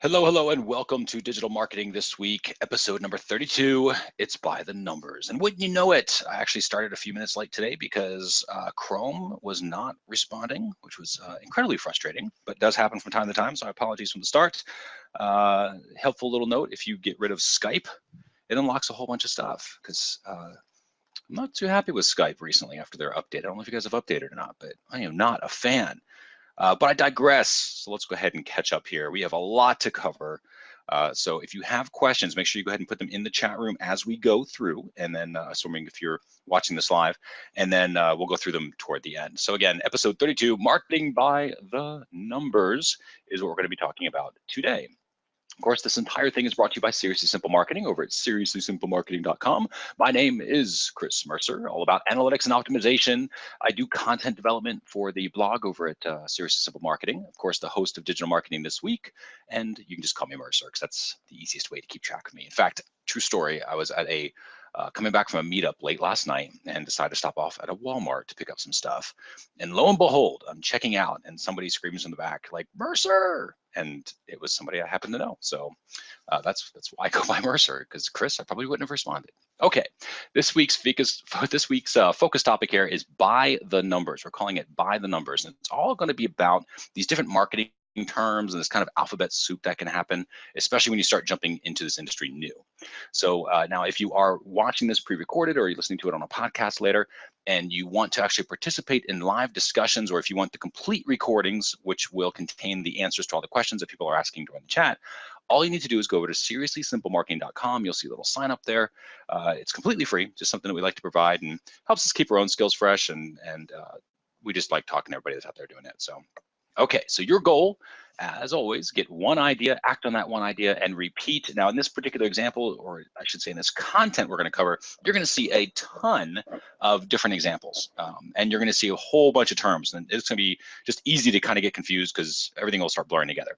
Hello, hello, and welcome to Digital Marketing This Week, episode number 32. It's by the numbers. And wouldn't you know it, I actually started a few minutes late today because Chrome was not responding, which was incredibly frustrating, but does happen from time to time. So apologies from the start. Helpful little note, if you get rid of Skype, it unlocks a whole bunch of stuff because I'm not too happy with Skype recently after their update. I don't know if you guys have updated or not, but I am not a fan. But I digress. So let's go ahead and catch up here. We have a lot to cover. So if you have questions, make sure you go ahead and put them in the chat room as we go through. And then assuming if you're watching this live, and then we'll go through them toward the end. So again, episode 32, marketing by the numbers is what we're going to be talking about today. Of course, this entire thing is brought to you by Seriously Simple Marketing over at SeriouslySimpleMarketing.com. My name is Chris Mercer, all about analytics and optimization. I do content development for the blog over at Seriously Simple Marketing. Of course, the host of Digital Marketing This Week, and you can just call me Mercer because that's the easiest way to keep track of me. In fact, true story, I was at a coming back from a meetup late last night and decided to stop off at a Walmart to pick up some stuff. And lo and behold, I'm checking out and somebody screams in the back like, Mercer! And it was somebody I happen to know. So that's why I go by Mercer, because Chris, I probably wouldn't have responded. Okay, this week's focus topic here is by the numbers. We're calling it by the numbers. And it's all going to be about these different marketing terms and this kind of alphabet soup that can happen, especially when you start jumping into this industry new. So now if you are watching this pre-recorded or you're listening to it on a podcast later, and you want to actually participate in live discussions, or if you want the complete recordings, which will contain the answers to all the questions that people are asking during the chat, all you need to do is go over to SeriouslySimpleMarketing.com. You'll see a little sign up there. It's completely free, just something that we like to provide and helps us keep our own skills fresh. And we just like talking to everybody that's out there doing it. So, okay, so your goal, as always, get one idea, act on that one idea, and repeat. Now, in this particular example, or I should say in this content we're going to cover, you're going to see a ton of different examples, and you're going to see a whole bunch of terms, and it's going to be just easy to kind of get confused because everything will start blurring together.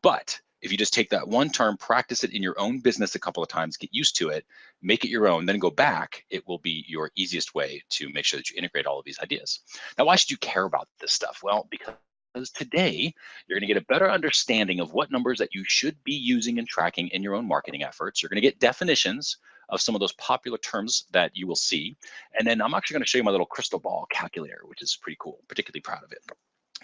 But if you just take that one term, practice it in your own business a couple of times, get used to it, make it your own, then go back, it will be your easiest way to make sure that you integrate all of these ideas. Now, why should you care about this stuff? Well, because today you're going to get a better understanding of what numbers that you should be using and tracking in your own marketing efforts. You're going to get definitions of some of those popular terms that you will see. And then I'm actually going to show you my little crystal ball calculator, which is pretty cool, particularly proud of it.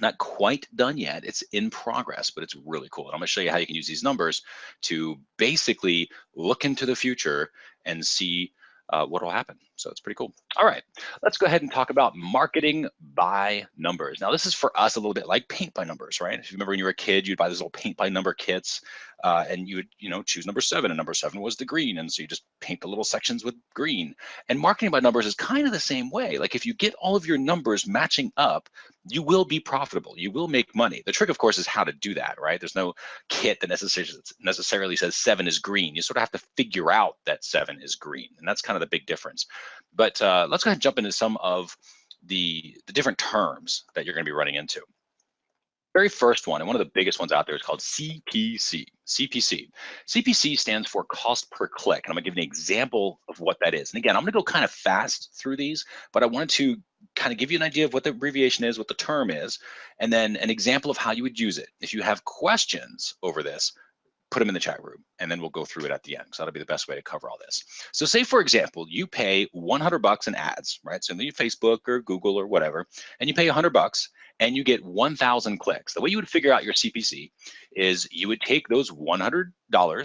Not quite done yet, it's in progress, but it's really cool. And I'm going to show you how you can use these numbers to basically look into the future and see what will happen. So it's pretty cool. All right, let's go ahead and talk about marketing by numbers. Now, this is for us a little bit like paint by numbers, right? If you remember when you were a kid, you'd buy those little paint by number kits, and you would, choose number 7, and number 7 was the green, and so you just paint the little sections with green. And marketing by numbers is kind of the same way. Like if you get all of your numbers matching up, you will be profitable. You will make money. The trick, of course, is how to do that, right? There's no kit that necessarily says 7 is green. You sort of have to figure out that 7 is green, and that's kind of the big difference. But let's go ahead and jump into some of the different terms that you're going to be running into. Very first one, and one of the biggest ones out there, is called CPC. CPC. CPC stands for cost per click. And I'm going to give you an example of what that is. And again, I'm going to go kind of fast through these, but I wanted to kind of give you an idea of what the abbreviation is, what the term is, and then an example of how you would use it. If you have questions over this, put them in the chat room, and then we'll go through it at the end. So that'll be the best way to cover all this. So say, for example, you pay $100 in ads, right? So you Facebook or Google or whatever, and you pay $100 and you get 1,000 clicks. The way you would figure out your CPC is you would take those $100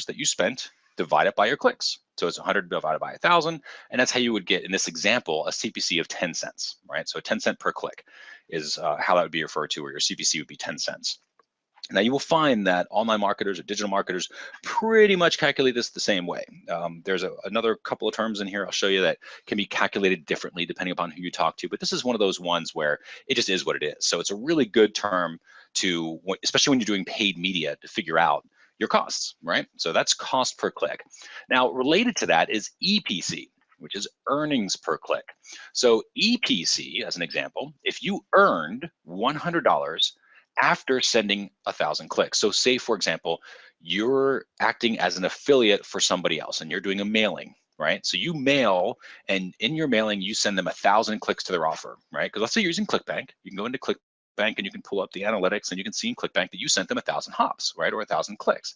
that you spent, divide it by your clicks. So it's 100 divided by 1,000, and that's how you would get, in this example, a CPC of 10 cents, right? So 10 cent per click is how that would be referred to, where your CPC would be 10 cents. Now, you will find that online marketers or digital marketers pretty much calculate this the same way. There's another couple of terms in here I'll show you that can be calculated differently depending upon who you talk to, but this is one of those ones where it just is what it is. So it's a really good term to, especially when you're doing paid media, to figure out your costs, right? So that's cost per click. Now, related to that is EPC, which is earnings per click. So EPC, as an example, if you earned $100 after sending 1,000 clicks. So say, for example, you're acting as an affiliate for somebody else and you're doing a mailing, right? So you mail, and in your mailing, you send them 1,000 clicks to their offer, right? Because let's say you're using ClickBank. You can go into ClickBank ClickBank and you can pull up the analytics and you can see in ClickBank that you sent them 1,000 hops, right? Or 1,000 clicks.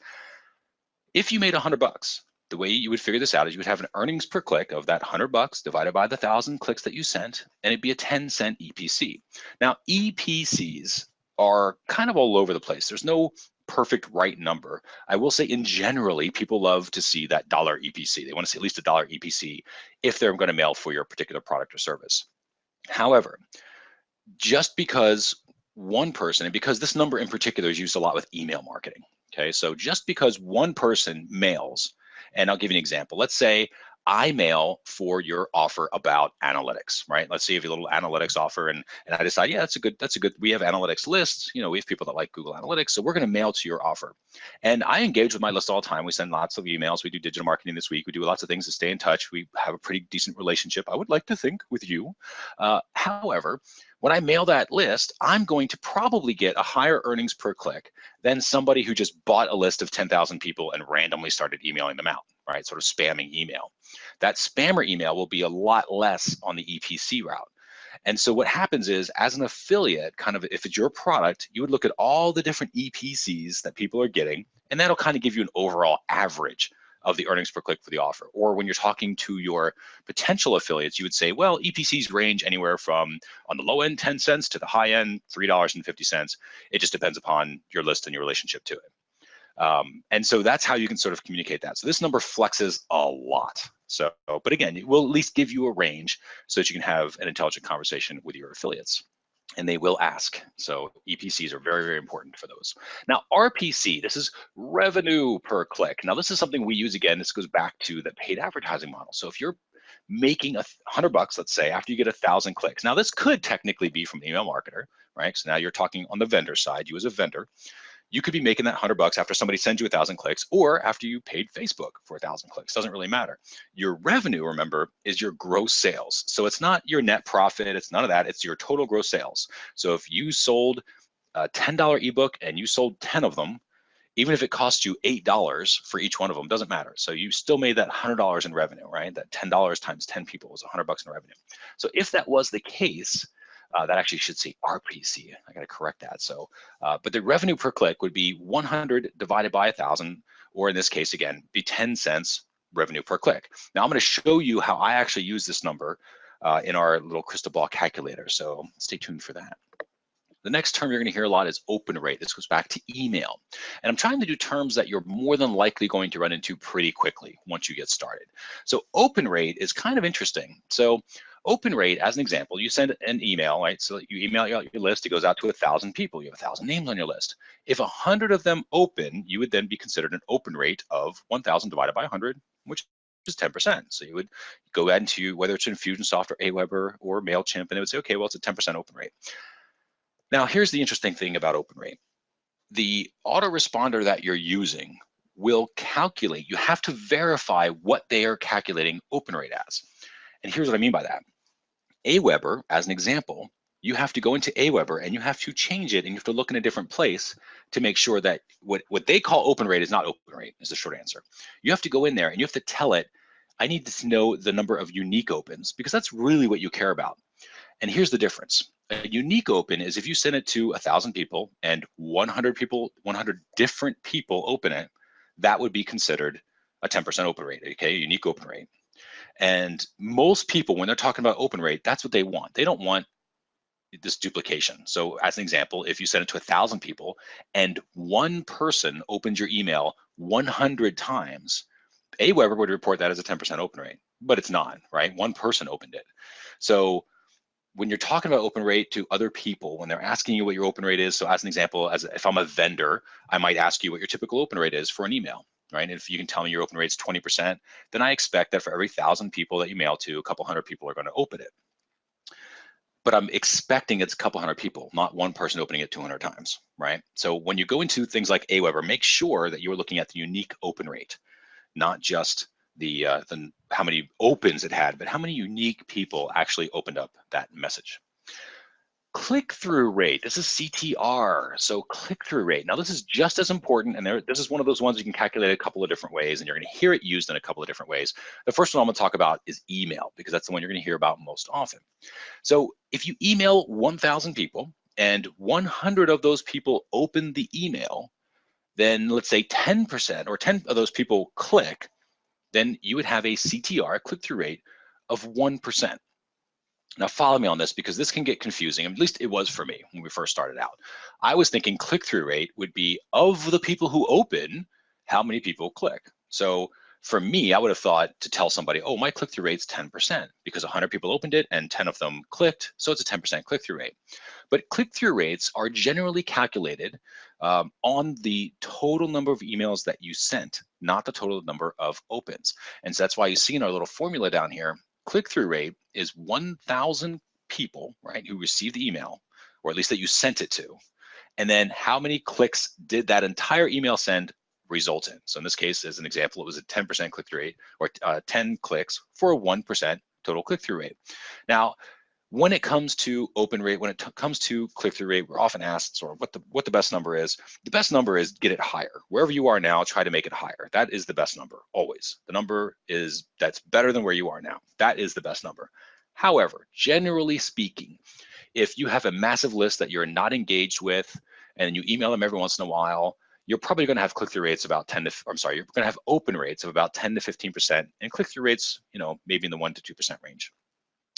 If you made $100, the way you would figure this out is you would have an earnings per click of that $100 divided by the 1,000 clicks that you sent, and it'd be a 10-cent EPC. Now, EPCs are kind of all over the place. There's no perfect right number. I will say in generally, people love to see that dollar EPC. They want to see at least $1 EPC if they're going to mail for your particular product or service. However, just because one person, and because this number in particular is used a lot with email marketing, okay? So just because one person mails, and I'll give you an example. Let's say I mail for your offer about analytics, right? Let's say you have a little analytics offer and I decide, yeah, that's a good, we have analytics lists, you know, we have people that like Google Analytics, so we're gonna mail to your offer. And I engage with my list all the time. We send lots of emails, we do digital marketing this week, we do lots of things to stay in touch. We have a pretty decent relationship, I would like to think, with you. However, when I mail that list, I'm going to probably get a higher earnings per click than somebody who just bought a list of 10,000 people and randomly started emailing them out, right? Sort of spamming email. That spammer email will be a lot less on the EPC route. And so what happens is, as an affiliate, kind of if it's your product, you would look at all the different EPCs that people are getting, and that'll kind of give you an overall average of the earnings per click for the offer. Or when you're talking to your potential affiliates, you would say, well, EPCs range anywhere from on the low end 10 cents to the high end $3.50. It just depends upon your list and your relationship to it. And so that's how you can sort of communicate that. So this number flexes a lot. So, but again, it will at least give you a range so that you can have an intelligent conversation with your affiliates. And they will ask. So EPCs are very, very important for those. Now, RPC, this is revenue per click. Now, this is something we use again. This goes back to the paid advertising model. So if you're making $100, let's say, after you get 1,000 clicks. Now, this could technically be from an email marketer, right? So now you're talking on the vendor side, you as a vendor. You could be making that $100 after somebody sends you 1,000 clicks or after you paid Facebook for 1,000 clicks. Doesn't really matter. Your revenue, remember, is your gross sales. So it's not your net profit. It's none of that. It's your total gross sales. So if you sold a $10 ebook and you sold 10 of them, even if it cost you $8 for each one of them, doesn't matter. So you still made that $100 in revenue, right? That $10 times 10 people was $100 in revenue. So if that was the case, that actually should say RPC. I got to correct that. So, but the revenue per click would be 100 divided by 1,000, or in this case, again, be 10 cents revenue per click. Now I'm going to show you how I actually use this number in our little crystal ball calculator. So stay tuned for that. The next term you're going to hear a lot is open rate. This goes back to email. And I'm trying to do terms that you're more than likely going to run into pretty quickly once you get started. So open rate is kind of interesting. So open rate, as an example, you send an email, right? So you email out your list, it goes out to 1,000 people. You have 1,000 names on your list. If 100 of them open, you would then be considered an open rate of 1,000 divided by 100, which is 10%. So you would go into, whether it's Infusionsoft or Aweber or MailChimp, and it would say, okay, well, it's a 10% open rate. Now, here's the interesting thing about open rate. The autoresponder that you're using will calculate, you have to verify what they are calculating open rate as. And here's what I mean by that. Aweber, as an example, you have to go into Aweber and you have to change it and you have to look in a different place to make sure that what they call open rate is not open rate, is the short answer. You have to go in there and you have to tell it, I need to know the number of unique opens, because that's really what you care about. And here's the difference. A unique open is if you send it to 1,000 people and 100 people, 100 different people open it, that would be considered a 10% open rate, okay, a unique open rate. And most people, when they're talking about open rate, that's what they want. They don't want this duplication. So as an example, if you send it to 1,000 people and one person opens your email 100 times, Aweber would report that as a 10% open rate, but it's not, right? One person opened it. So when you're talking about open rate to other people, when they're asking you what your open rate is, so as an example, as if I'm a vendor, I might ask you what your typical open rate is for an email, right? And if you can tell me your open rate is 20%, then I expect that for every 1,000 people that you mail to, a couple hundred people are going to open it. But I'm expecting it's a couple hundred people, not one person opening it 200 times, right? So when you go into things like Aweber, make sure that you're looking at the unique open rate, not just the how many opens it had, but how many unique people actually opened up that message. Click-through rate, this is CTR, so click-through rate. Now this is just as important, and this is one of those ones you can calculate a couple of different ways, and you're gonna hear it used in a couple of different ways. The first one I'm gonna talk about is email, because that's the one you're gonna hear about most often. So if you email 1,000 people, and 100 of those people open the email, then let's say 10% or 10 of those people click, then you would have a CTR, click-through rate, of 1%. Now follow me on this because this can get confusing. At least it was for me when we first started out. I was thinking click-through rate would be of the people who open, how many people click. So for me, I would have thought to tell somebody, oh, my click-through rate's 10% because 100 people opened it and 10 of them clicked, so it's a 10% click-through rate. But click-through rates are generally calculated on the total number of emails that you sent, not the total number of opens. And so that's why you see in our little formula down here, click-through rate is 1,000 people, right, who received the email, or at least that you sent it to, and then how many clicks did that entire email send result in. So in this case, as an example, it was a 10% click-through rate, or 10 clicks for a 1% total click-through rate. Now, when it comes to open rate, when it comes to click-through rate, we're often asked sort of what the best number is. The best number is get it higher. Wherever you are now, try to make it higher. That is the best number, always. The number that's better than where you are now. That is the best number. However, generally speaking, if you have a massive list that you're not engaged with and you email them every once in a while, you're probably going to have click-through rates about you're going to have open rates of about 10 to 15%, and click-through rates, maybe in the 1 to 2% range.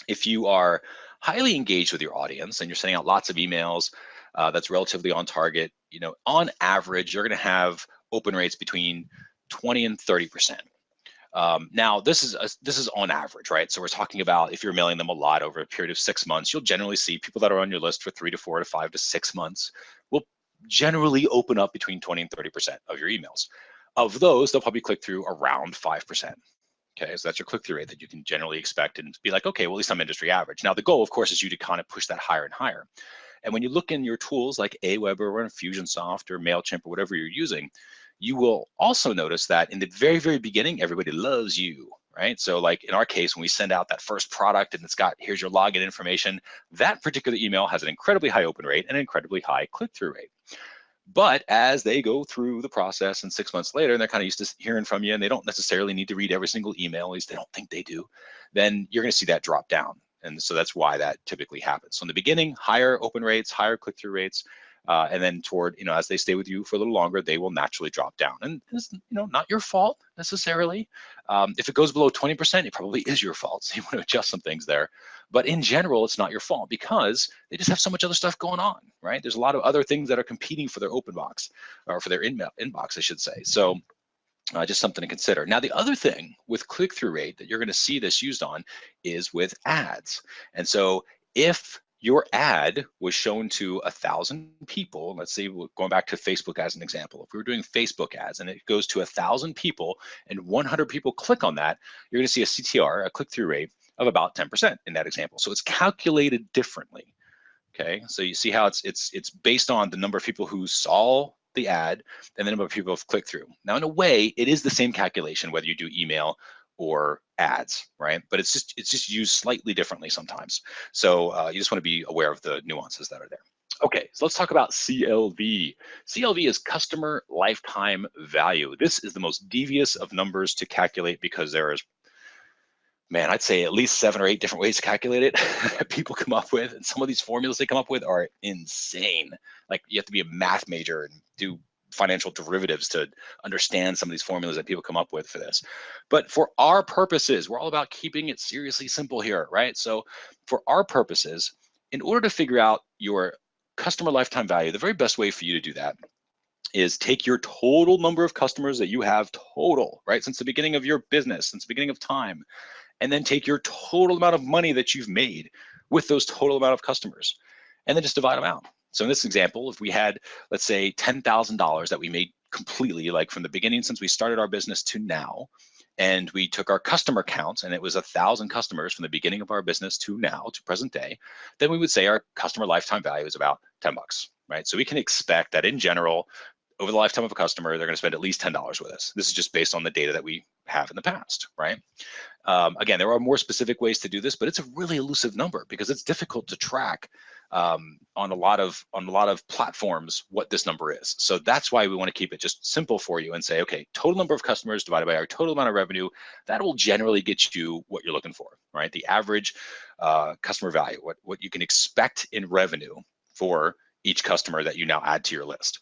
If you are highly engaged with your audience and you're sending out lots of emails that's relatively on target, on average, you're going to have open rates between 20 and 30%. Now, this is on average, right? So we're talking about if you're mailing them a lot over a period of 6 months, you'll generally see people that are on your list for 3 to 4 to 5 to 6 months will generally open up between 20 and 30% of your emails. Of those, they'll probably click through around 5%. Okay, so that's your click-through rate that you can generally expect and be like, okay, well, at least I'm industry average. Now, the goal, of course, is you to kind of push that higher and higher. And when you look in your tools like Aweber or Infusionsoft or MailChimp or whatever you're using, you will also notice that in the very, very beginning, everybody loves you, right? So like in our case, when we send out that first product and it's got, here's your login information, that particular email has an incredibly high open rate and an incredibly high click-through rate. But as they go through the process and 6 months later, and they're kind of used to hearing from you and they don't necessarily need to read every single email, at least they don't think they do, then you're going to see that drop down. And so that's why that typically happens. So in the beginning, higher open rates, higher click-through rates, and then toward, as they stay with you for a little longer, they will naturally drop down. And it's, not your fault necessarily. If it goes below 20%, it probably is your fault. So you want to adjust some things there. But in general, it's not your fault because they just have so much other stuff going on, right? There's a lot of other things that are competing for their open box, or for their inbox, I should say. So just something to consider. Now, the other thing with click-through rate that you're going to see this used on is with ads. And so if your ad was shown to 1,000 people, let's say going back to Facebook as an example, if we were doing Facebook ads and it goes to 1,000 people and 100 people click on that, you're going to see a CTR, a click-through rate of about 10% in that example. So it's calculated differently. Okay, so you see how it's based on the number of people who saw the ad and the number of people who have clicked through. Now, in a way, it is the same calculation whether you do email or ads, right? But it's just used slightly differently sometimes. So you just want to be aware of the nuances that are there. Okay, so let's talk about CLV. CLV is customer lifetime value. This is the most devious of numbers to calculate because there is, man, I'd say at least 7 or 8 different ways to calculate it that people come up with. And some of these formulas they come up with are insane. Like you have to be a math major and do financial derivatives to understand some of these formulas that people come up with for this. But for our purposes, we're all about keeping it seriously simple here, right? So for our purposes, in order to figure out your customer lifetime value, the very best way for you to do that is take your total number of customers that you have total, right? Since the beginning of your business, since the beginning of time, and then take your total amount of money that you've made with those total amount of customers, and then just divide them out. So in this example, if we had, let's say, $10,000 that we made completely, like from the beginning since we started our business to now, and we took our customer counts and it was 1,000 customers from the beginning of our business to now, to present day, then we would say our customer lifetime value is about $10, right? So we can expect that in general, over the lifetime of a customer, they're going to spend at least $10 with us. This is just based on the data that we have in the past, right? Again, there are more specific ways to do this, but it's a really elusive number because it's difficult to track on a lot of platforms what this number is. So that's why we want to keep it just simple for you and say, okay, total number of customers divided by our total amount of revenue, that will generally get you what you're looking for, right? The average customer value, what you can expect in revenue for each customer that you now add to your list.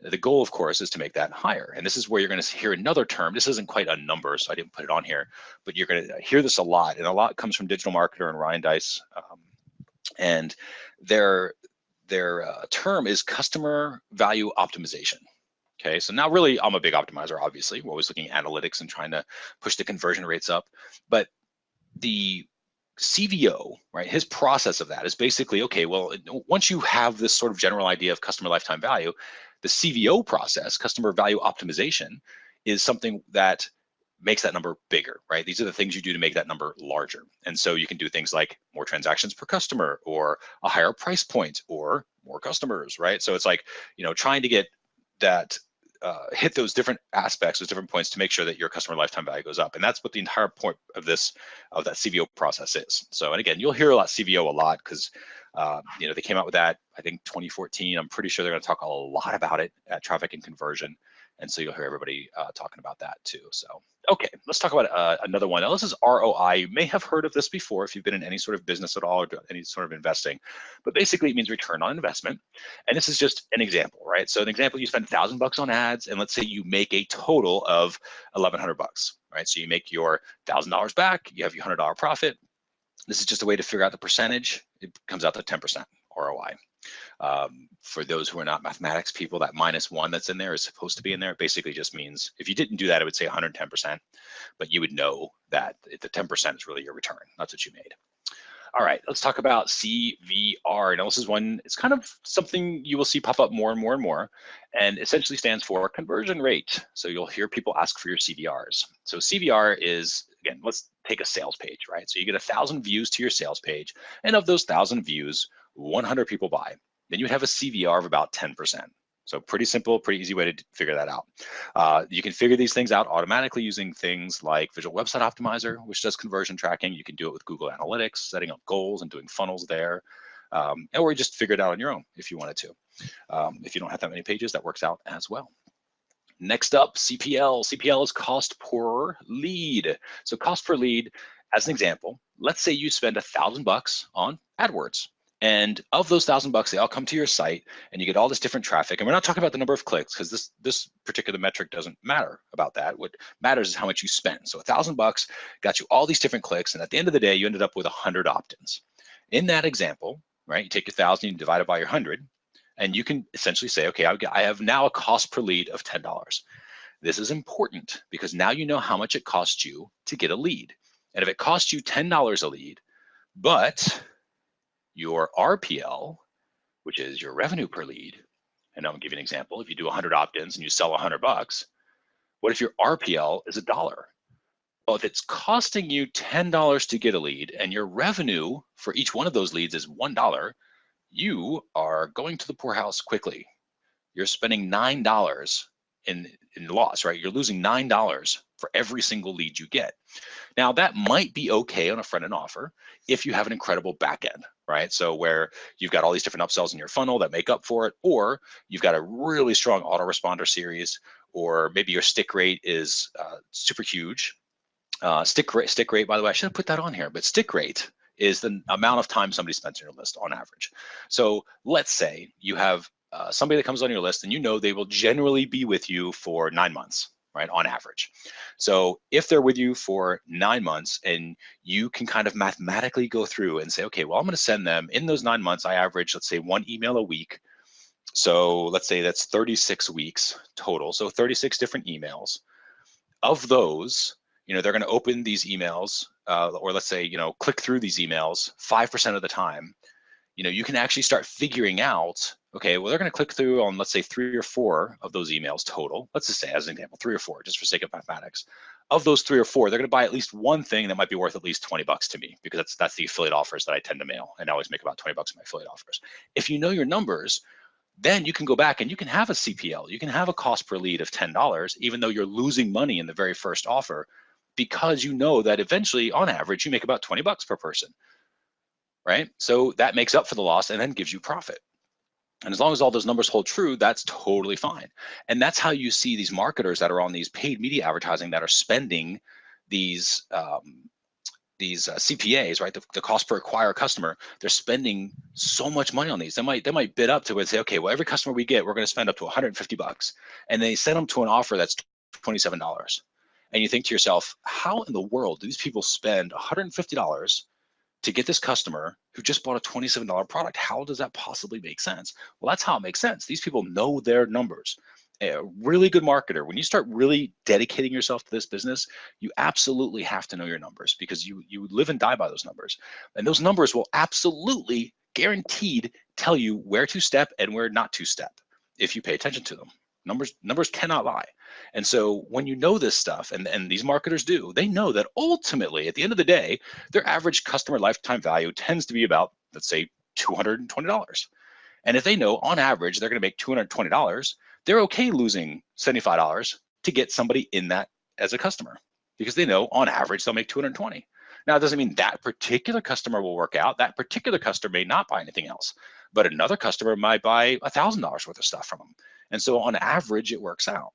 The goal, of course, is to make that higher. And this is where you're going to hear another term. This isn't quite a number, so I didn't put it on here, but you're going to hear this a lot. And a lot comes from Digital Marketer and Ryan Deiss. And their term is customer value optimization. Okay, so now really I'm a big optimizer, obviously. We're always looking at analytics and trying to push the conversion rates up. But the CVO, right, his process of that is basically, okay, well, once you have this sort of general idea of customer lifetime value, the CVO process, customer value optimization, is something that makes that number bigger, right? These are the things you do to make that number larger. And so you can do things like more transactions per customer, or a higher price point, or more customers, right? So it's like, trying to get that, hit those different aspects, those different points to make sure that your customer lifetime value goes up. And that's what the entire point of that CVO process is. So, and again, you'll hear a lot CVO a lot because, they came out with that, I think 2014. I'm pretty sure they're going to talk a lot about it at Traffic and Conversion. And so you'll hear everybody talking about that too. So, okay, let's talk about another one. Now, this is ROI. You may have heard of this before if you've been in any sort of business at all or any sort of investing, but basically it means return on investment. And this is just an example, right? So an example, you spend $1,000 on ads, and let's say you make a total of $1,100, right? So you make your $1,000 back, you have your $100 profit. This is just a way to figure out the percentage. It comes out to 10% ROI. For those who are not mathematics people, that -1 that's in there is supposed to be in there. It basically just means if you didn't do that, it would say 110%, but you would know that the 10% is really your return. That's what you made. All right, let's talk about CVR. Now, this is one, it's kind of something you will see pop up more and more and more, and essentially stands for conversion rate. So you'll hear people ask for your CVRs. So CVR is, again, let's take a sales page, right? So you get 1,000 views to your sales page, and of those 1,000 views, 100 people buy. Then you have a CVR of about 10%. So pretty simple, pretty easy way to figure that out. You can figure these things out automatically using things like Visual Website Optimizer, which does conversion tracking. You can do it with Google Analytics, setting up goals and doing funnels there. Or just figure it out on your own if you wanted to. If you don't have that many pages, that works out as well. Next up, CPL. CPL is cost per lead. So cost per lead, as an example, let's say you spend $1,000 on AdWords. And of those $1,000, they all come to your site, and you get all this different traffic. And we're not talking about the number of clicks, because this particular metric doesn't matter about that. What matters is how much you spend. So $1,000 got you all these different clicks, and at the end of the day, you ended up with 100 opt-ins. In that example, right, you take your 1,000, you divide it by your 100, and you can essentially say, okay, I have now a cost per lead of $10. This is important because now you know how much it costs you to get a lead. And if it costs you $10 a lead, but your RPL, which is your revenue per lead, and I'll give you an example. If you do 100 opt-ins and you sell $100, what if your RPL is $1? Well, if it's costing you $10 to get a lead and your revenue for each one of those leads is $1, you are going to the poorhouse quickly. You're spending $9 in loss, right? You're losing $9 for every single lead you get. Now, that might be okay on a front-end offer if you have an incredible back end, right? So where you've got all these different upsells in your funnel that make up for it, or you've got a really strong autoresponder series, or maybe your stick rate is super huge. Stick rate, by the way, I should have put that on here, but stick rate is the amount of time somebody spends on your list on average. So let's say you have somebody that comes on your list, and you know they will generally be with you for 9 months, right, on average. So if they're with you for 9 months, and you can kind of mathematically go through and say, okay, well, I'm going to send them in those 9 months, I average, let's say, 1 email a week. So let's say that's 36 weeks total. So 36 different emails. Of those, they're going to open these emails, or let's say, click through these emails 5% of the time. You can actually start figuring out, okay, well, they're going to click through on, let's say, 3 or 4 of those emails total. Let's just say, as an example, 3 or 4, just for sake of mathematics. Of those 3 or 4, they're going to buy at least one thing that might be worth at least $20 to me, because that's the affiliate offers that I tend to mail, and I always make about $20 on my affiliate offers. If you know your numbers, then you can go back and you can have a CPL. You can have a cost per lead of $10, even though you're losing money in the very first offer, because you know that eventually, on average, you make about $20 per person. Right? So that makes up for the loss and then gives you profit. And as long as all those numbers hold true, that's totally fine. And that's how you see these marketers that are on these paid media advertising that are spending these CPAs, right? The cost per acquire customer, they're spending so much money on these. They might bid up to and say, okay, well, every customer we get, we're going to spend up to 150 bucks, and they send them to an offer that's $27. And you think to yourself, how in the world do these people spend $150 to get this customer who just bought a $27 product? How does that possibly make sense? Well, that's how it makes sense. These people know their numbers. A really good marketer, when you start really dedicating yourself to this business, you absolutely have to know your numbers, because you live and die by those numbers. And those numbers will absolutely guaranteed tell you where to step and where not to step if you pay attention to them. Numbers cannot lie. And so when you know this stuff, and these marketers do, they know that ultimately at the end of the day, their average customer lifetime value tends to be about, let's say, $220. And if they know on average they're going to make $220, they're okay losing $75 to get somebody in that as a customer, because they know on average they'll make 220. Now, it doesn't mean that particular customer will work out. That particular customer may not buy anything else, but another customer might buy $1,000 worth of stuff from them. And so on average, it works out.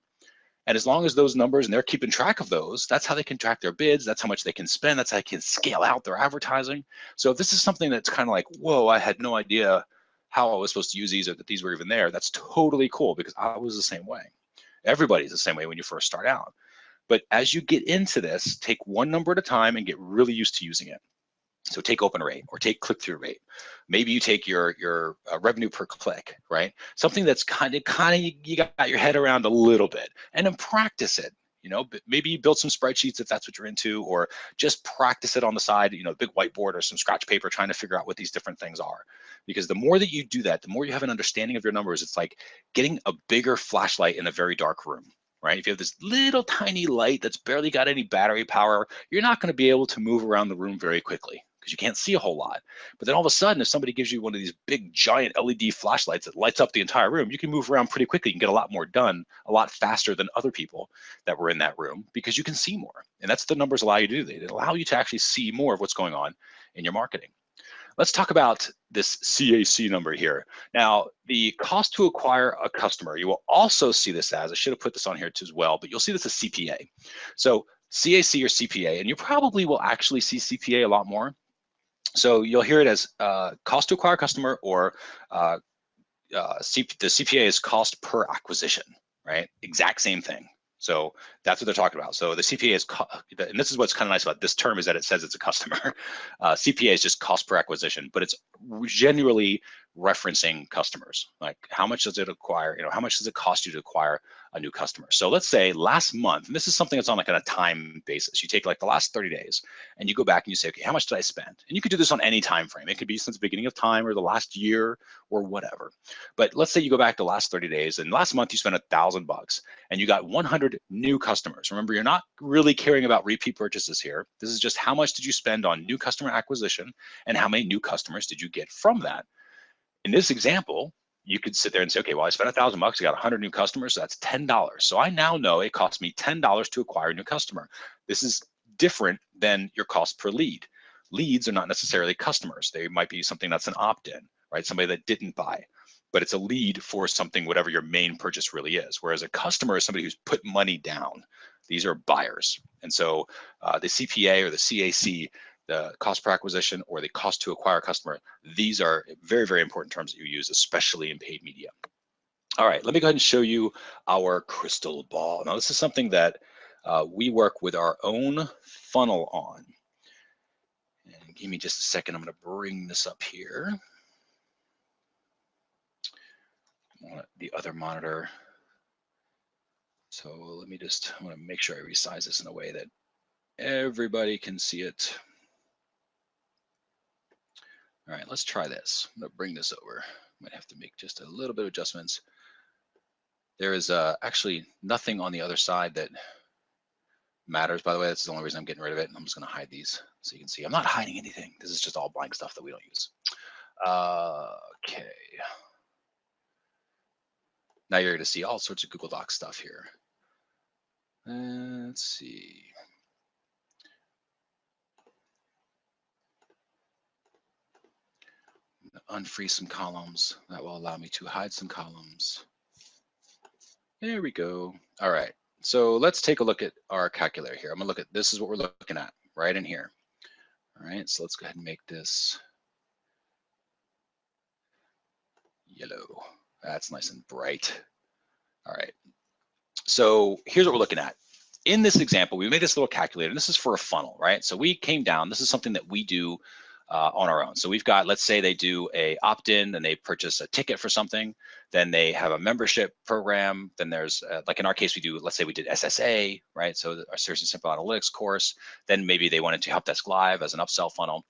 And as long as those numbers, and they're keeping track of those, that's how they can track their bids. That's how much they can spend. That's how they can scale out their advertising. So if this is something that's kind of like, whoa, I had no idea how I was supposed to use these, or that these were even there, that's totally cool, because I was the same way. Everybody's the same way when you first start out. But as you get into this, take one number at a time and get really used to using it. So take open rate, or take click-through rate. Maybe you take your revenue per click, right? Something that's kind of you got your head around a little bit, and then practice it. Maybe you build some spreadsheets if that's what you're into, or just practice it on the side, a big whiteboard or some scratch paper, trying to figure out what these different things are. Because the more that you do that, the more you have an understanding of your numbers. It's like getting a bigger flashlight in a very dark room, right? If you have this little tiny light that's barely got any battery power, you're not going to be able to move around the room very quickly, because you can't see a whole lot. But then all of a sudden, if somebody gives you one of these big giant LED flashlights that lights up the entire room, you can move around pretty quickly. You can get a lot more done a lot faster than other people that were in that room, because you can see more. And that's the numbers allow you to do. They allow you to actually see more of what's going on in your marketing. Let's talk about this CAC number here. Now, the cost to acquire a customer, you will also see this as, I should have put this on here too as well, but you'll see this as CPA. So CAC or CPA, and you probably will actually see CPA a lot more. So you'll hear it as cost to acquire customer, or the CPA is cost per acquisition, right? Exact same thing. So that's what they're talking about. So the CPA is, and this is what's kind of nice about this term, is that it says it's a customer. CPA is just cost per acquisition, but it's generally referencing customers. Like, how much does it acquire? How much does it cost you to acquire a new customer? So let's say last month, and this is something that's on like on a time basis. You take like the last 30 days and you go back and you say, okay, how much did I spend? And you could do this on any time frame. It could be since the beginning of time, or the last year, or whatever. But let's say you go back the last 30 days, and last month you spent $1,000 and you got 100 new customers. Remember, you're not really caring about repeat purchases here. This is just how much did you spend on new customer acquisition, and how many new customers did you get from that? In this example, you could sit there and say, okay, well, I spent $1,000, I got 100 new customers, so that's $10. So I now know it costs me $10 to acquire a new customer. This is different than your cost per lead. Leads are not necessarily customers. They might be something that's an opt-in, right? Somebody that didn't buy, but it's a lead for something, whatever your main purchase really is. Whereas a customer is somebody who's put money down. These are buyers. And so the CPA or the CAC, the cost per acquisition, or the cost to acquire a customer, these are very, very important terms that you use, especially in paid media. All right, let me go ahead and show you our crystal ball. Now, this is something that we work with our own funnel on. And give me just a second. I'm going to bring this up here. The other monitor. So let me just, I'm going to make sure I resize this in a way that everybody can see it. All right, let's try this. I'm going to bring this over. Might have to make just a little bit of adjustments. There is actually nothing on the other side that matters, by the way. That's the only reason I'm getting rid of it. I'm just going to hide these so you can see. I'm not hiding anything. This is just all blank stuff that we don't use. Okay. Now you're going to see all sorts of Google Docs stuff here. Let's see. Unfreeze some columns. That will allow me to hide some columns. There we go. All right. So let's take a look at our calculator here. I'm going to look at, this is what we're looking at right in here. All right, so let's go ahead and make this yellow. That's nice and bright. All right, so here's what we're looking at. In this example, we made this little calculator, and this is for a funnel, right? So we came down, this is something that we do on our own. So we've got, let's say they do a opt-in, then they purchase a ticket for something, then they have a membership program, then there's, like in our case, we do, let's say we did SSA, right? So our Serious and Simple Analytics course, then maybe they wanted to Help Desk Live as an upsell funnel.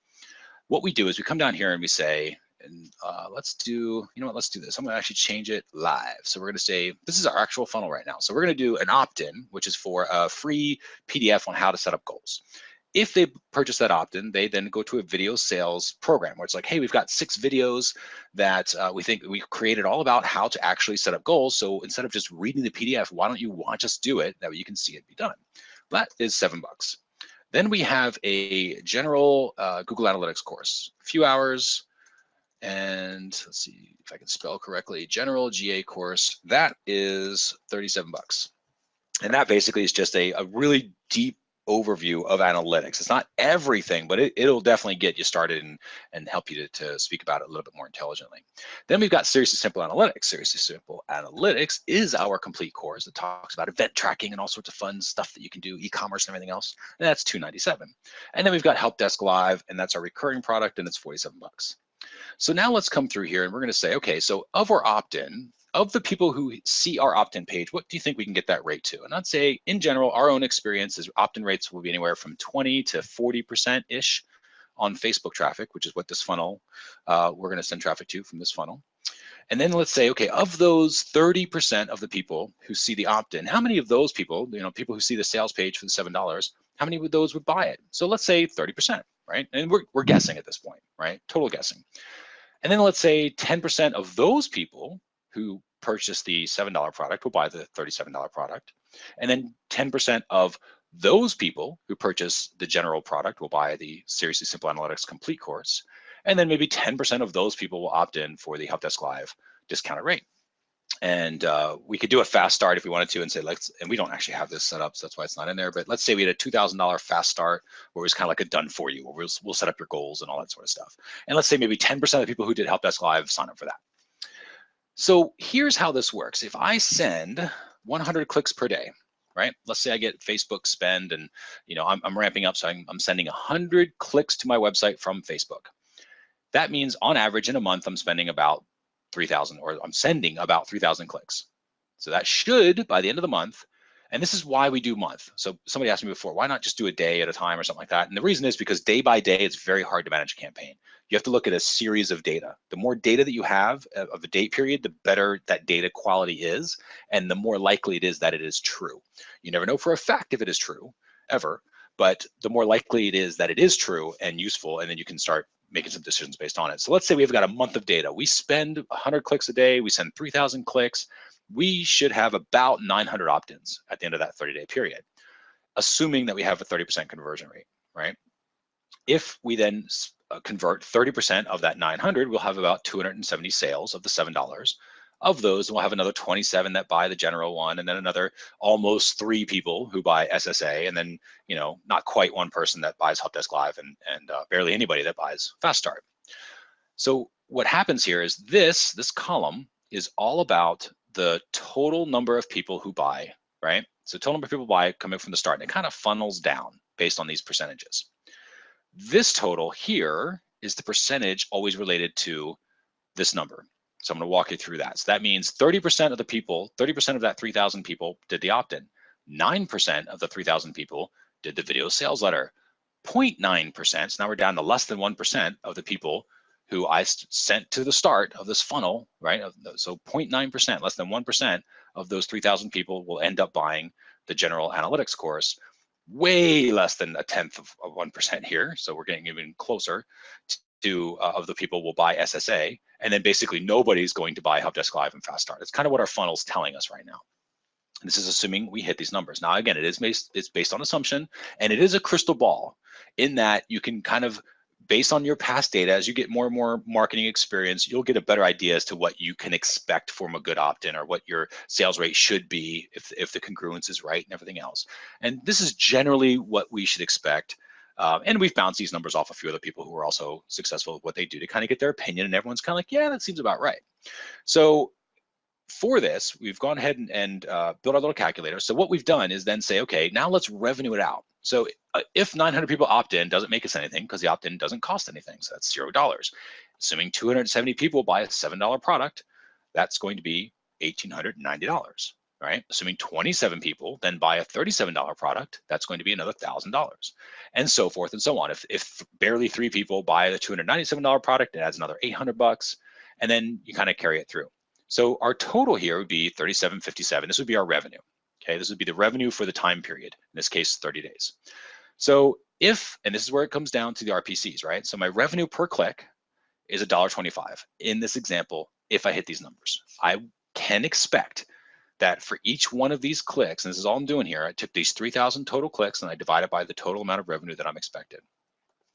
What we do is we come down here and we say, and let's do, you know what, let's do this. I'm gonna actually change it live. So we're gonna say, this is our actual funnel right now. So we're gonna do an opt-in, which is for a free PDF on how to set up goals. If they purchase that opt-in, they then go to a video sales program where it's like, hey, we've got 6 videos that we think we created all about how to actually set up goals. So instead of just reading the PDF, why don't you watch us do it? That way you can see it be done. That is $7. Then we have a general Google Analytics course, a few hours, and let's see if I can spell correctly, general GA course, that is $37. And that basically is just a really deep overview of analytics. It's not everything, but it'll definitely get you started and help you to speak about it a little bit more intelligently. Then we've got Seriously Simple Analytics. Seriously Simple Analytics is our complete course that talks about event tracking and all sorts of fun stuff that you can do, e-commerce and everything else. And that's $297. And then we've got Help Desk Live, and that's our recurring product, and it's $47. So now let's come through here and we're going to say, okay, so of our opt-in, of the people who see our opt-in page, what do you think we can get that rate to? And I'd say in general, our own experience is opt-in rates will be anywhere from 20 to 40%-ish on Facebook traffic, which is what this funnel, we're going to send traffic to from this funnel. And then let's say, okay, of those 30% of the people who see the opt-in, how many of those people, people who see the sales page for the $7, how many of those would buy it? So let's say 30%, right? And we're guessing at this point, right? Total guessing. And then let's say 10% of those people who purchase the $7 product will buy the $37 product. And then 10% of those people who purchase the general product will buy the Seriously Simple Analytics complete course. And then maybe 10% of those people will opt in for the Help Desk Live discounted rate. And we could do a fast start if we wanted to and say, and we don't actually have this set up, so that's why it's not in there, but let's say we had a $2,000 fast start where it was kind of like a done for you, where we'll set up your goals and all that sort of stuff. And let's say maybe 10% of the people who did Help Desk Live sign up for that. So here's how this works. If I send 100 clicks per day, right? Let's say I get Facebook spend and I'm ramping up, so I'm sending 100 clicks to my website from Facebook. That means on average in a month, I'm spending about 3,000, or I'm sending about 3,000 clicks. So that should, by the end of the month, and this is why we do month. So somebody asked me before, why not just do a day at a time or something like that? And the reason is because day by day, it's very hard to manage a campaign. You have to look at a series of data. The more data that you have of a date period, the better that data quality is, and the more likely it is that it is true. You never know for a fact if it is true, ever, but the more likely it is that it is true and useful, and then you can start making some decisions based on it. So let's say we've got a month of data. We spend 100 clicks a day, we send 3,000 clicks. We should have about 900 opt-ins at the end of that 30-day period, assuming that we have a 30% conversion rate, right? If we then convert 30% of that 900, we'll have about 270 sales of the $7. Of those, we'll have another 27 that buy the general one, and then another almost 3 people who buy SSA, and then not quite 1 person that buys Help Desk Live, and barely anybody that buys Fast Start. So what happens here is this column is all about the total number of people who buy, right? So total number of people buy coming from the start, and it kind of funnels down based on these percentages. This total here is the percentage always related to this number. So I'm going to walk you through that. So that means 30% of the people, 30% of that 3,000 people did the opt-in. 9% of the 3,000 people did the video sales letter. 0.9%, so now we're down to less than 1% of the people who I sent to the start of this funnel, right? So 0.9%, less than 1% of those 3,000 people will end up buying the general analytics course. Way less than a tenth of 1% here. So we're getting even closer to of the people will buy SSA, and then basically nobody's going to buy Help Desk Live and Fast Start. It's kind of what our funnel's telling us right now. And this is assuming we hit these numbers. Now, again, it's based on assumption, and it is a crystal ball in that you can kind of, based on your past data, as you get more and more marketing experience, you'll get a better idea as to what you can expect from a good opt-in, or what your sales rate should be if the congruence is right and everything else. And this is generally what we should expect. And we've bounced these numbers off a few other people who are also successful at what they do to kind of get their opinion, and everyone's kind of like, yeah, that seems about right. So for this, we've gone ahead and built our little calculator. So what we've done is then say, okay, now let's revenue it out. So if 900 people opt in, doesn't make us anything because the opt-in doesn't cost anything. So that's $0. Assuming 270 people buy a $7 product, that's going to be $1,890, right? Assuming 27 people then buy a $37 product, that's going to be another $1,000, and so forth and so on. If barely 3 people buy the $297 product, it adds another $800, and then you kind of carry it through. So our total here would be $37.57. This would be our revenue. Okay, this would be the revenue for the time period, in this case, 30 days. So if, and this is where it comes down to the RPCs, right? So my revenue per click is $1.25 in this example. If I hit these numbers, I can expect that for each one of these clicks, and this is all I'm doing here, I took these 3,000 total clicks and I divided by the total amount of revenue that I'm expected.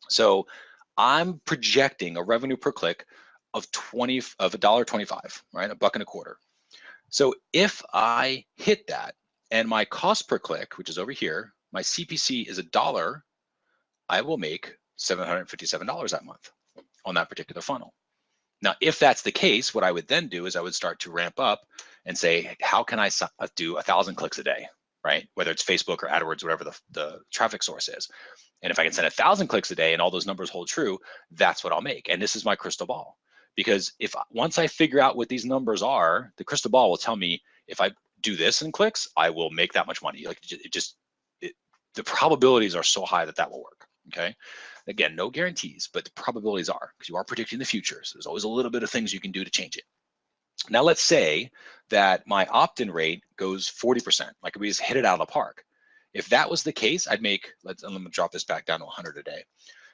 So I'm projecting a revenue per click of $1.25, right? $1.25. So if I hit that and my cost per click, which is over here, my CPC is $1, I will make $757 that month on that particular funnel. Now, if that's the case, what I would then do is I would start to ramp up and say, how can I do 1,000 clicks a day, right? Whether it's Facebook or AdWords, whatever the traffic source is. And if I can send 1,000 clicks a day and all those numbers hold true, that's what I'll make. And this is my crystal ball. Because once I figure out what these numbers are, the crystal ball will tell me if I do this in clicks, I will make that much money. Like the probabilities are so high that will work. Okay. Again, no guarantees, but the probabilities are, because you are predicting the future. So there's always a little bit of things you can do to change it. Now let's say that my opt-in rate goes 40%, like we just hit it out of the park. If that was the case, I'd make, let me drop this back down to 100 a day.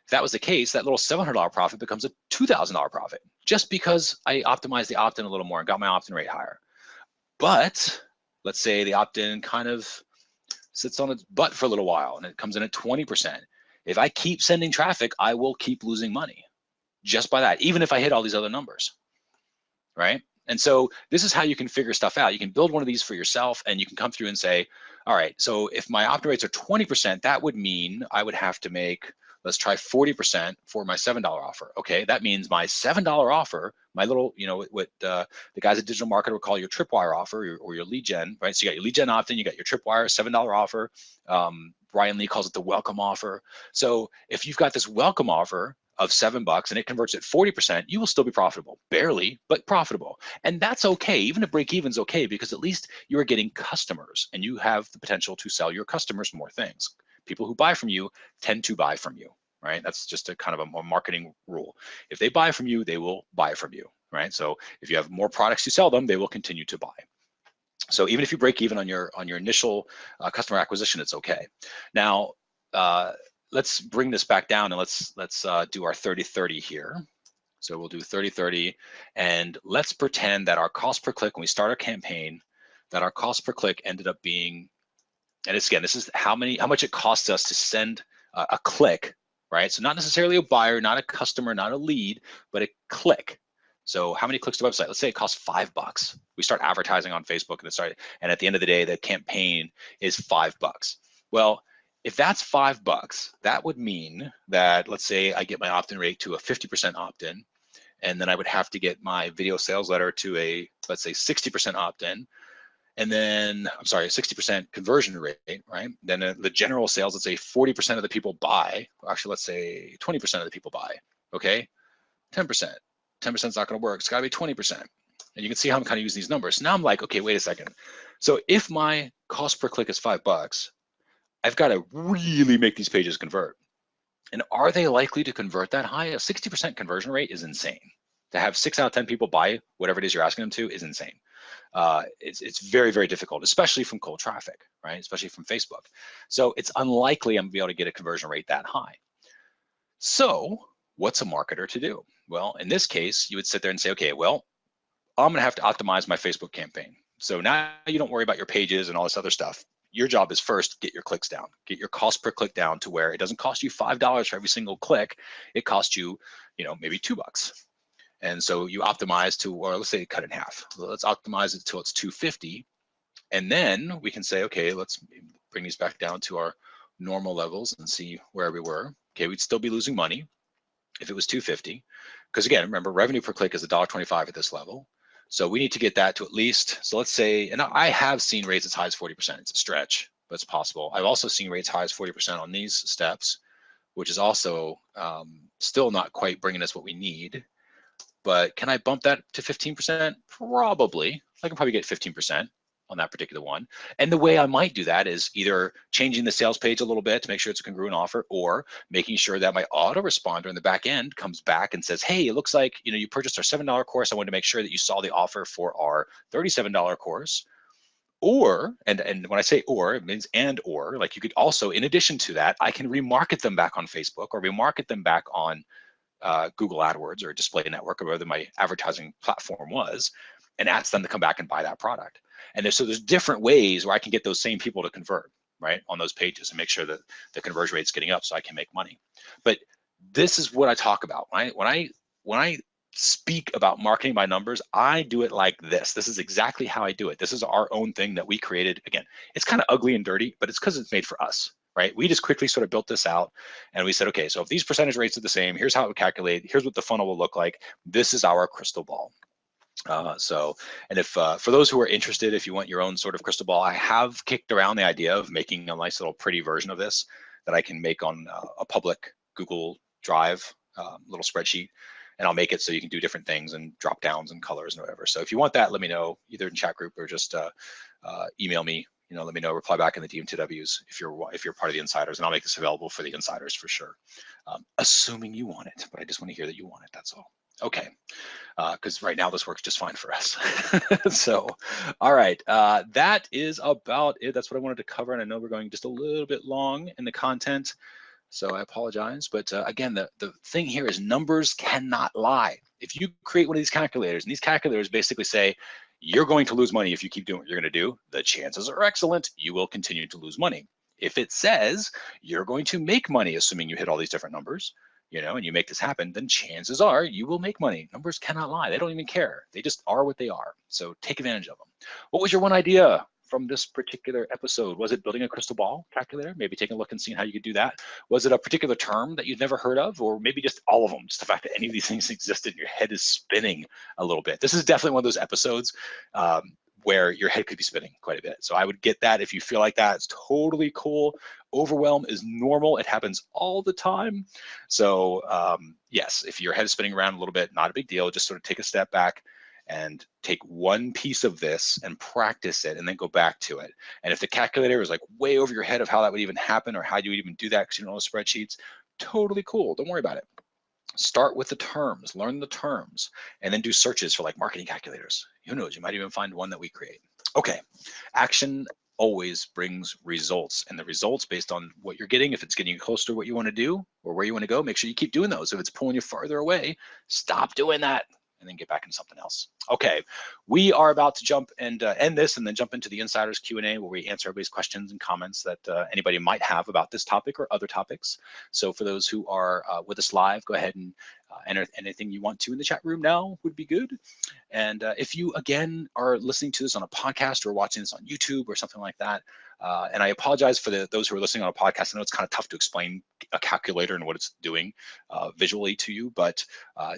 If that was the case, that little $700 profit becomes a $2,000 profit, just because I optimized the opt-in a little more and got my opt-in rate higher. But let's say the opt-in kind of sits on its butt for a little while and it comes in at 20%. If I keep sending traffic, I will keep losing money just by that, even if I hit all these other numbers, right? And so this is how you can figure stuff out. You can build one of these for yourself and you can come through and say, all right, so if my opt-in rates are 20%, that would mean I would have to make, let's try 40% for my $7 offer. Okay, that means my $7 offer, my little, what the guys at Digital Marketer would call your tripwire offer or your lead gen, right? So you got your lead gen opt-in, you got your tripwire $7 offer. Brian Lee calls it the welcome offer. So if you've got this welcome offer of $7 and it converts at 40%, you will still be profitable, barely, but profitable. And that's okay. Even a break even is okay, because at least you are getting customers and you have the potential to sell your customers more things. People who buy from you tend to buy from you, right? That's just a kind of a marketing rule. If they buy from you, they will buy from you, right? So if you have more products to sell them, they will continue to buy. So even if you break even on your initial customer acquisition, it's okay. Now, let's bring this back down and let's do our 30-30 here. So we'll do 30-30, and let's pretend that our cost per click when we start our campaign, that our cost per click ended up being, and it's, again, this is how much it costs us to send a click, right? So not necessarily a buyer, not a customer, not a lead, but a click. So how many clicks to the website? Let's say it costs $5. We start advertising on Facebook and at the end of the day, the campaign is $5. Well, if that's $5, that would mean that, let's say I get my opt-in rate to a 50% opt-in, and then I would have to get my video sales letter to a, let's say 60% opt-in, and then, I'm sorry, 60% conversion rate, right? Then the general sales, let's say 40% of the people buy, actually, let's say 20% of the people buy, okay? 10%. 10% is not going to work. It's got to be 20%. And you can see how I'm kind of using these numbers. Now I'm like, okay, wait a second. So if my cost per click is $5, I've got to really make these pages convert. And are they likely to convert that high? A 60% conversion rate is insane. To have 6 out of 10 people buy whatever it is you're asking them to is insane. It's very, very difficult, especially from cold traffic, right? Especially from Facebook. So it's unlikely I'm going to be able to get a conversion rate that high. So what's a marketer to do? Well, in this case, you would sit there and say, okay, well, I'm going to have to optimize my Facebook campaign. So now you don't worry about your pages and all this other stuff. Your job is first get your clicks down, get your cost per click down to where it doesn't cost you $5 for every single click. It costs you, maybe $2. And so you optimize to, or let's say cut in half. Let's optimize it till it's $2.50. And then we can say, okay, let's bring these back down to our normal levels and see where we were. Okay, we'd still be losing money if it was 250, because again, remember, revenue per click is $1.25 at this level. So we need to get that to at least, so let's say, and I have seen rates as high as 40%. It's a stretch, but it's possible. I've also seen rates high as 40% on these steps, which is also still not quite bringing us what we need. But can I bump that to 15%? Probably. I can probably get 15% on that particular one. And the way I might do that is either changing the sales page a little bit to make sure it's a congruent offer, or making sure that my autoresponder in the back end comes back and says, hey, it looks like you purchased our $7 course. I wanted to make sure that you saw the offer for our $37 course. Or, and when I say or, it means and or, like you could also, in addition to that, I can remarket them back on Facebook or remarket them back on Google AdWords or Display Network or whatever my advertising platform was, and ask them to come back and buy that product. And so there's different ways where I can get those same people to convert, right, on those pages and make sure that the conversion rate's getting up so I can make money. But this is what I talk about. When I speak about marketing by numbers, I do it like this. This is exactly how I do it. This is our own thing that we created. Again, it's kind of ugly and dirty, but it's because it's made for us. Right? We just quickly sort of built this out and we said, okay, so if these percentage rates are the same, here's how it would calculate, here's what the funnel will look like. This is our crystal ball. And if for those who are interested, if you want your own sort of crystal ball, I have kicked around the idea of making a nice little pretty version of this that I can make on a public Google Drive little spreadsheet. And I'll make it so you can do different things and drop downs and colors and whatever. So if you want that, let me know either in chat group or just email me. Let me know, reply back in the DMTWs if you're part of the insiders, and I'll make this available for the insiders for sure. Assuming you want it, but I just want to hear that you want it, that's all. Okay, because right now this works just fine for us. So, all right, that is about it. That's what I wanted to cover, and I know we're going just a little bit long in the content, so I apologize. But again, the thing here is numbers cannot lie. If you create one of these calculators, and these calculators basically say, you're going to lose money if you keep doing what you're going to do, the chances are excellent you will continue to lose money. If it says you're going to make money, assuming you hit all these different numbers, and you make this happen, then chances are you will make money. Numbers cannot lie. They don't even care. They just are what they are. So take advantage of them. What was your one idea from this particular episode? Was it building a crystal ball calculator? Maybe taking a look and seeing how you could do that. Was it a particular term that you'd never heard of, or maybe just all of them? Just the fact that any of these things existed, your head is spinning a little bit. This is definitely one of those episodes where your head could be spinning quite a bit. So I would get that if you feel like that. It's totally cool. Overwhelm is normal. It happens all the time. So yes, if your head is spinning around a little bit, not a big deal. Just sort of take a step back and take one piece of this and practice it and then go back to it. And if the calculator is like way over your head of how that would even happen or how you would even do that because you don't know the spreadsheets, totally cool. Don't worry about it. Start with the terms, learn the terms, and then do searches for like marketing calculators. Who knows, you might even find one that we create. Okay, action always brings results, and the results based on what you're getting, if it's getting you closer to what you want to do or where you want to go, make sure you keep doing those. If it's pulling you farther away, stop doing that and then get back into something else. Okay, we are about to jump and end this and then jump into the Insiders Q&A where we answer everybody's questions and comments that anybody might have about this topic or other topics. So for those who are with us live, go ahead and enter anything you want to in the chat room now would be good. And if you, again, are listening to this on a podcast or watching this on YouTube or something like that, and I apologize for those who are listening on a podcast. I know it's kind of tough to explain a calculator and what it's doing visually to you, but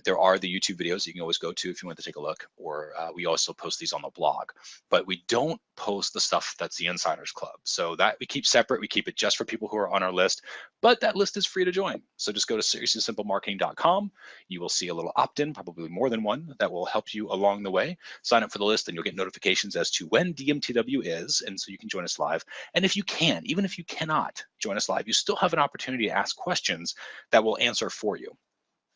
there are the YouTube videos you can always go to if you want to take a look, or we also post these on the blog. But we don't post the stuff that's the Insiders Club. So that we keep separate. We keep it just for people who are on our list, but that list is free to join. So just go to seriouslysimplemarketing.com. You will see a little opt-in, probably more than one, that will help you along the way. Sign up for the list and you'll get notifications as to when DMTW is, and so you can join us live. And if you can, even if you cannot join us live, you still have an opportunity to ask questions that we'll answer for you.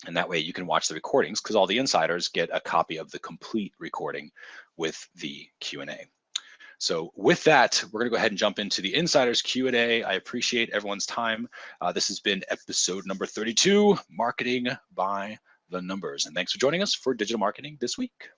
And that way you can watch the recordings because all the insiders get a copy of the complete recording with the Q&A. So with that, we're gonna go ahead and jump into the Insiders Q&A. I appreciate everyone's time. This has been episode number 32, Marketing by the Numbers. And thanks for joining us for Digital Marketing This Week.